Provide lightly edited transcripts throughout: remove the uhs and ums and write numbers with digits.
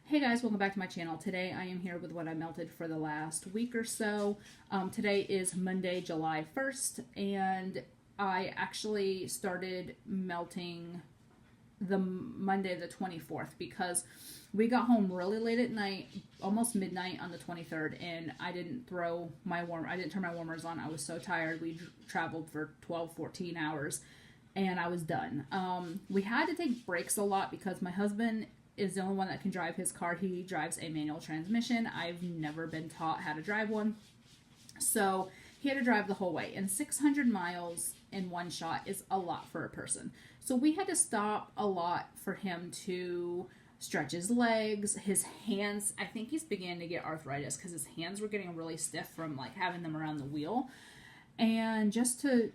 Hey guys, welcome back to my channel. Today I am here with what I melted for the last week or so. Today is Monday, July 1st, and I actually started melting the Monday the 24th because we got home really late at night, almost midnight on the 23rd, and I didn't turn my warmers on. I was so tired. We traveled for 12, 14 hours and I was done. We had to take breaks a lot because my husband is the only one that can drive his car. He drives a manual transmission. I've never been taught how to drive one. So he had to drive the whole way. And 600 miles in one shot is a lot for a person. So we had to stop a lot for him to stretch his legs, his hands. I think he's beginning to get arthritis because his hands were getting really stiff from like having them around the wheel. And just to,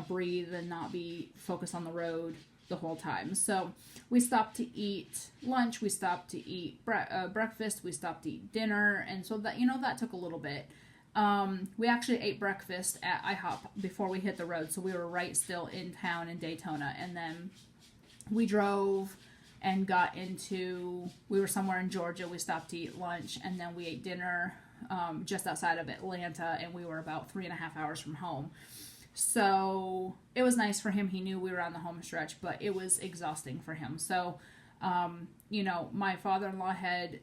breathe and not be focused on the road the whole time. So we stopped to eat lunch, we stopped to eat breakfast, we stopped to eat dinner, and so that that took a little bit. We actually ate breakfast at IHOP before we hit the road, so we were right still in town in Daytona, and then we drove and we were somewhere in Georgia. We stopped to eat lunch, and then we ate dinner just outside of Atlanta, and we were about 3.5 hours from home. So it was nice for him. He knew we were on the home stretch, but it was exhausting for him. So, my father-in-law had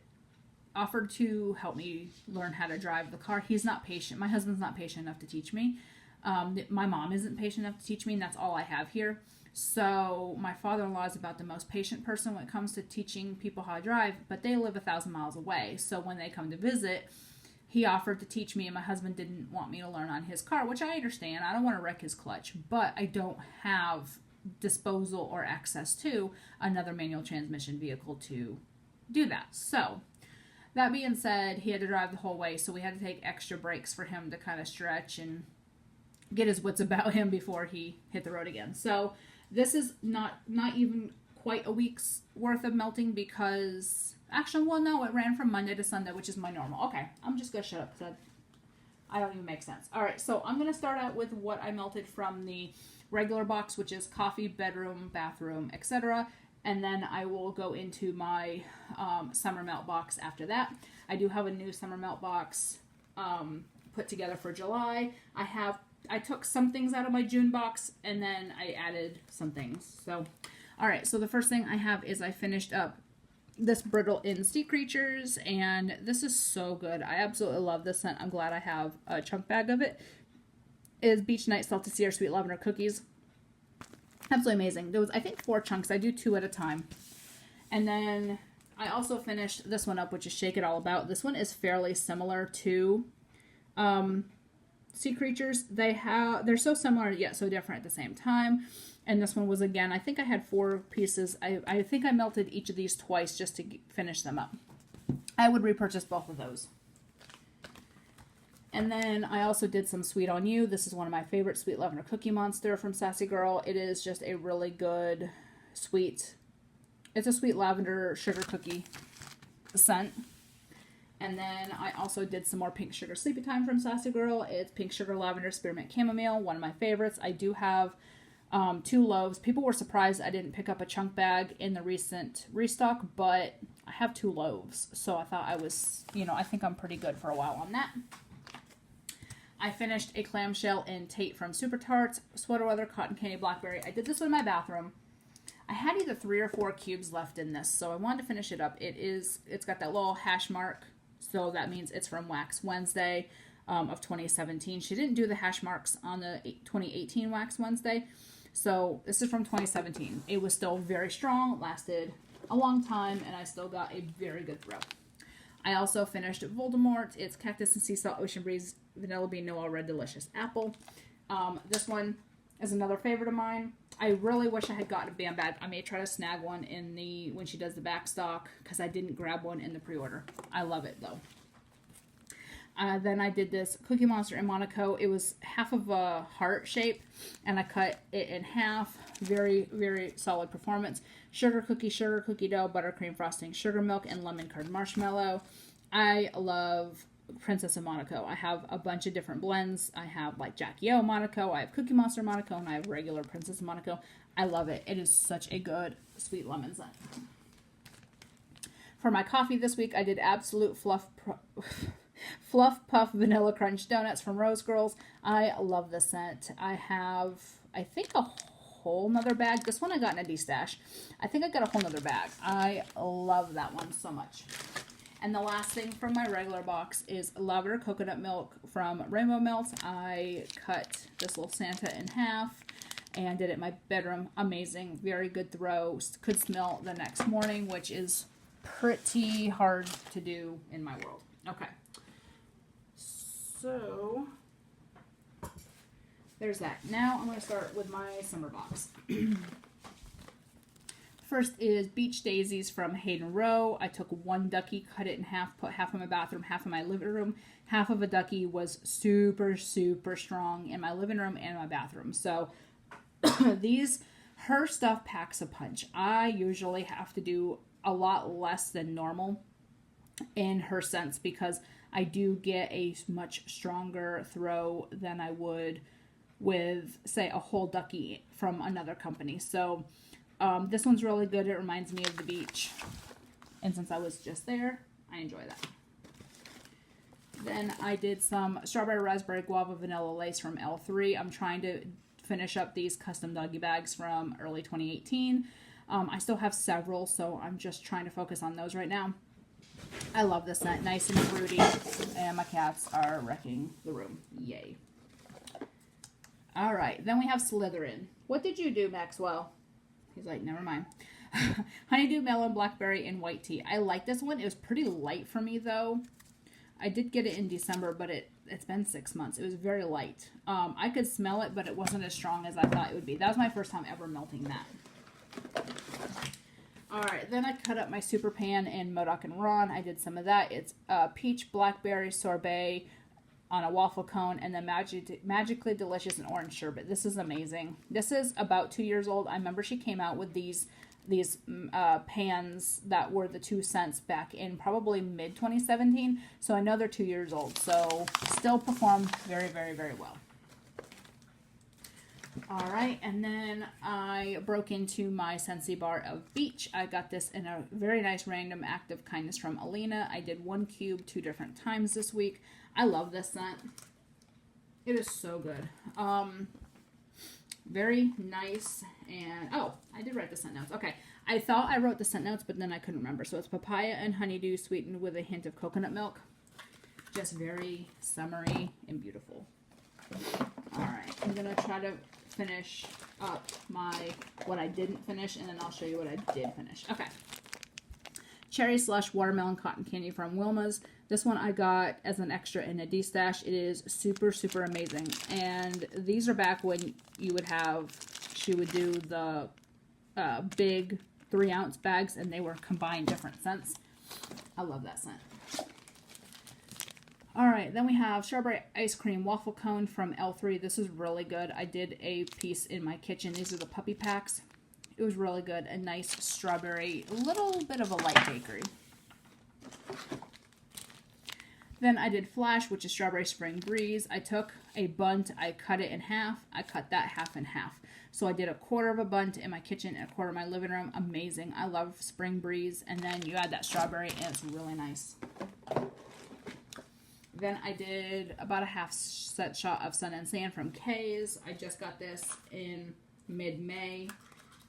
offered to help me learn how to drive the car. He's not patient. My husband's not patient enough to teach me. My mom isn't patient enough to teach me, and that's all I have here. So my father-in-law is about the most patient person when it comes to teaching people how to drive, but they live 1,000 miles away. So when they come to visit, he offered to teach me, and my husband didn't want me to learn on his car, which I understand. I don't want to wreck his clutch, but I don't have disposal or access to another manual transmission vehicle to do that. So that being said, he had to drive the whole way, so we had to take extra breaks for him to kind of stretch and get his wits about him before he hit the road again. So this is not even quite a week's worth of melting because actually, well, no, it ran from Monday to Sunday, which is my normal. Okay, I'm just going to shut up because I don't even make sense. All right, so I'm going to start out with what I melted from the regular box, which is coffee, bedroom, bathroom, etc. And then I will go into my summer melt box after that. I do have a new summer melt box put together for July. I took some things out of my June box, and then I added some things. So, all right, so the first thing I have is I finished up this Brittle in Sea Creatures, and this is so good. I absolutely love this scent. I'm glad I have a chunk bag of it. It is Beach Night Salted Sea Sweet Lavender Cookies. Absolutely amazing. There was, I think, 4 chunks. I do 2 at a time. And then I also finished this one up, which is Shake It All About. This one is fairly similar to Sea Creatures. They're so similar yet so different at the same time. And this one was, again, I think I had 4 pieces. I think I melted each of these twice just to finish them up. I would repurchase both of those. And then I also did some Sweet on You. This is one of my favorite Sweet Lavender Cookie Monster from Sassy Girl. It is just a really good sweet, it's a sweet lavender sugar cookie scent. And then I also did some more Pink Sugar Sleepy Time from Sassy Girl. It's Pink Sugar Lavender Spearmint Chamomile, one of my favorites. I do have 2 loaves. People were surprised I didn't pick up a chunk bag in the recent restock, but I have 2 loaves. So I thought I was, I think I'm pretty good for a while on that. I finished a clamshell in Tate from Super Tarts, Sweater Weather Cotton Candy Blackberry. I did this one in my bathroom. I had either 3 or 4 cubes left in this, so I wanted to finish it up. It's got that little hash mark, so that means it's from Wax Wednesday of 2017. She didn't do the hash marks on the 2018 Wax Wednesday, so this is from 2017. It was still very strong, lasted a long time, and I still got a very good throw. I also finished Voldemort. It's Cactus and Sea Salt Ocean Breeze Vanilla Bean Noel Red Delicious Apple. This one is another favorite of mine. I really wish I had gotten a Bam bag. I may try to snag one when she does the back stock because I didn't grab one in the pre-order. I love it though. Then I did this Cookie Monster in Monaco. It was half of a heart shape, and I cut it in half. Very, very solid performance. Sugar cookie dough, buttercream frosting, sugar milk, and lemon curd marshmallow. I love Princess of Monaco. I have a bunch of different blends. I have like Jackie O Monaco, I have Cookie Monster Monaco, and I have regular Princess of Monaco. I love it. It is such a good sweet lemon scent. For my coffee this week, I did Absolute Fluff Puff Vanilla Crunch Donuts from Rose Girls. I love this scent. I have, I think, a whole nother bag. This one I got in a D-stash. I think I got a whole nother bag. I love that one so much. And the last thing from my regular box is Lavender Coconut Milk from Rainbow Melt. I cut this little Santa in half and did it in my bedroom. Amazing. Very good throw. Could smell the next morning, which is pretty hard to do in my world. Okay. So, there's that. Now I'm going to start with my summer box. First is Beach Daisies from Hayden Rowe. I took one ducky, cut it in half, put half in my bathroom, half in my living room. Half of a ducky was super, super strong in my living room and my bathroom. So her stuff packs a punch. I usually have to do a lot less than normal in her scents because I do get a much stronger throw than I would with, say, a whole ducky from another company. So this one's really good. It reminds me of the beach. And since I was just there, I enjoy that. Then I did some Strawberry Raspberry Guava Vanilla Lace from L3. I'm trying to finish up these custom doggy bags from early 2018. I still have several, so I'm just trying to focus on those right now. I love this scent. Nice and fruity. And my cats are wrecking the room. Yay. Alright, then we have Slytherin. What did you do, Maxwell? He's like, never mind. Honeydew Melon, Blackberry, and White Tea. I like this one. It was pretty light for me, though. I did get it in December, but it's been 6 months. It was very light. I could smell it, but it wasn't as strong as I thought it would be. That was my first time ever melting that. Alright, then I cut up my Super Pan in Modoc and Ron. I did some of that. It's peach blackberry sorbet on a waffle cone, and then magically delicious and orange sherbet. This is amazing. This is about 2 years old. I remember she came out with these pans that were the 2 cents back in probably mid 2017. So I know they're 2 years old. So still perform very, very, very well. Alright, and then I broke into my Scentsy bar of Beach. I got this in a very nice random act of kindness from Alina. I did 1 cube 2 different times this week. I love this scent. It is so good. Very nice. And, oh, I did write the scent notes. Okay, I thought I wrote the scent notes, but then I couldn't remember. So it's papaya and honeydew sweetened with a hint of coconut milk. Just very summery and beautiful. Alright, I'm going to try to finish up what I didn't finish, and then I'll show you what I did finish. Okay. Cherry Slush Watermelon Cotton Candy from Wilma's. This one I got as an extra in a D-stash. It is super, super amazing. And these are back when she would do the big 3-ounce bags, and they were combined different scents. I love that scent. Alright, then we have Strawberry Ice Cream Waffle Cone from L3. This is really good. I did a piece in my kitchen. These are the puppy packs. It was really good. A nice strawberry, a little bit of a light bakery. Then I did Flash, which is Strawberry Spring Breeze. I took a bunt, I cut it in half. I cut that half in half. So I did a quarter of a bunt in my kitchen and a quarter in my living room. Amazing. I love Spring Breeze. And then you add that strawberry and it's really nice. Then I did about a half set shot of Sun and Sand from Kay's. I just got this in mid-May.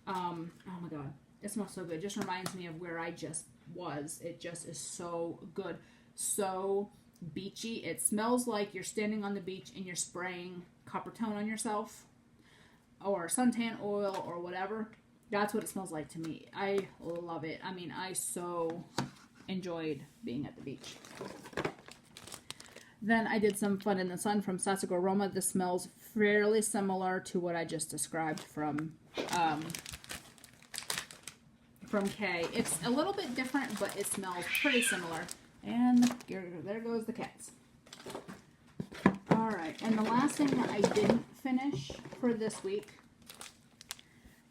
Oh my god, it smells so good. It just reminds me of where I just was. It just is so good. So beachy. It smells like you're standing on the beach and you're spraying Coppertone on yourself. Or suntan oil or whatever. That's what it smells like to me. I love it. I mean, I so enjoyed being at the beach. Then I did some Fun in the Sun from Sasago Aroma. This smells fairly similar to what I just described from Kay. It's a little bit different, but it smells pretty similar. And there goes the cats. Alright, and the last thing that I didn't finish for this week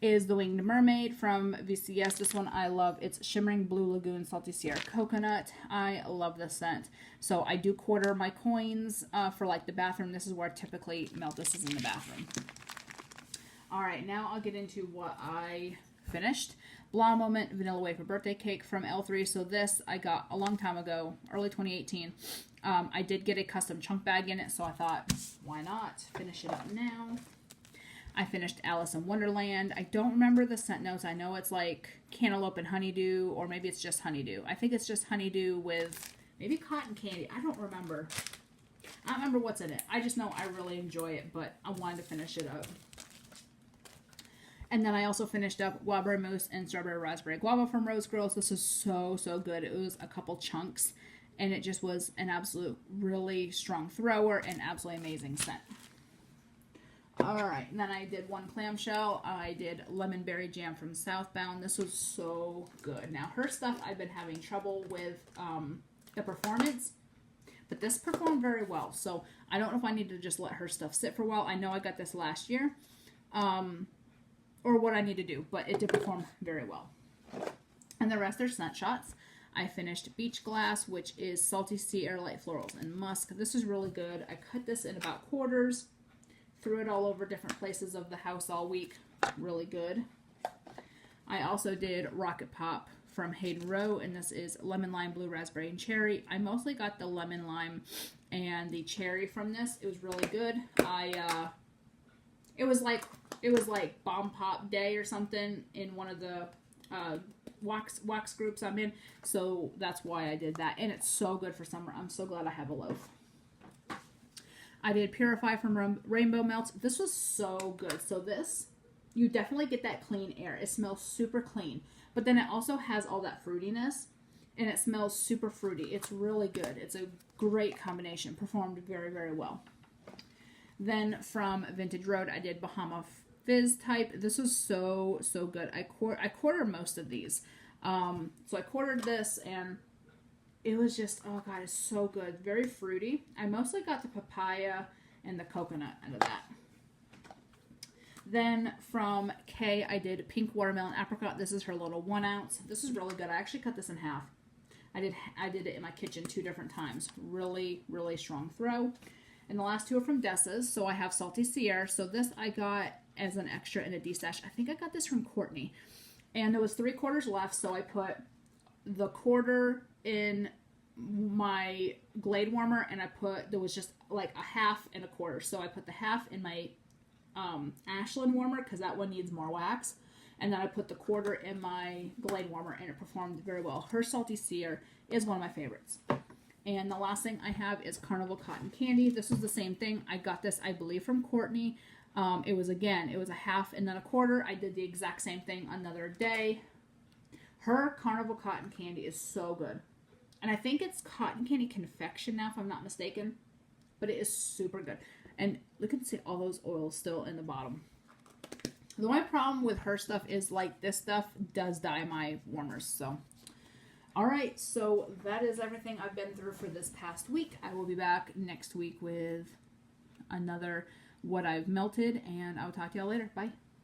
is the Winged Mermaid from VCS. This one I love. It's Shimmering Blue Lagoon Salty Sierra Coconut. I love this scent. So I do quarter my coins for like the bathroom. This is where I typically melt. This is in the bathroom. Alright, now I'll get into what I finished. Blah Moment Vanilla Wafer Birthday Cake from L3. So this I got a long time ago, early 2018. I did get a custom chunk bag in it, so I thought, why not finish it up now? I finished Alice in Wonderland. I don't remember the scent notes. I know it's like cantaloupe and honeydew, or maybe it's just honeydew. I think it's just honeydew with maybe cotton candy. I don't remember. I don't remember what's in it. I just know I really enjoy it, but I wanted to finish it up. And then I also finished up Guava Mousse and Strawberry Raspberry Guava from Rose Girls. This is so, so good. It was a couple chunks, and it just was an absolute really strong thrower and absolutely amazing scent. Alright, and then I did one clamshell. I did Lemon Berry Jam from Southbound. This was so good. Now, her stuff, I've been having trouble with the performance, but this performed very well. So, I don't know if I need to just let her stuff sit for a while. I know I got this last year. Or what I need to do, but it did perform very well. And the rest are scent shots. I finished Beach Glass, which is Salty Sea Air Light Florals and Musk. This is really good. I cut this in about quarters, threw it all over different places of the house all week. Really good. I also did Rocket Pop from Hayden Row, and this is Lemon Lime, Blue Raspberry, and Cherry. I mostly got the lemon lime and the cherry from this. It was really good. It was like Bomb Pop Day or something in one of the wax groups I'm in, so that's why I did that. And it's so good for summer. I'm so glad I have a loaf. I did Purify from Rainbow Melts. This was so good. So this, you definitely get that clean air. It smells super clean, but then it also has all that fruitiness, and it smells super fruity. It's really good. It's a great combination. Performed very, very well. Then from Vintage Road, I did Bahama Fizz type. This was so, so good. I quartered most of these. So I quartered this, and it was just, oh God, it's so good. Very fruity. I mostly got the papaya and the coconut out of that. Then from Kay, I did Pink Watermelon Apricot. This is her little 1 ounce. This is really good. I actually cut this in half. I did it in my kitchen 2 different times. Really, really strong throw. And the last 2 are from Dessa's. So I have Salty Sierra. So this I got as an extra in a D-stash. I think I got this from Courtney. And there was 3 quarters left. So I put the quarter in my Glade warmer. And there was just like a half and a quarter. So I put the half in my Ashland warmer, because that one needs more wax. And then I put the quarter in my Glade warmer, and it performed very well. Her Salty Sierra is one of my favorites. And the last thing I have is Carnival Cotton Candy. This was the same thing. I got this, I believe, from Courtney. It was a half and then a quarter. I did the exact same thing another day. Her Carnival Cotton Candy is so good. And I think it's cotton candy confection now, if I'm not mistaken. But it is super good. And look at see all those oils still in the bottom. The only problem with her stuff is, like, this stuff does dye my warmers, so... Alright, so that is everything I've been through for this past week. I will be back next week with another what I've melted, and I'll talk to y'all later. Bye.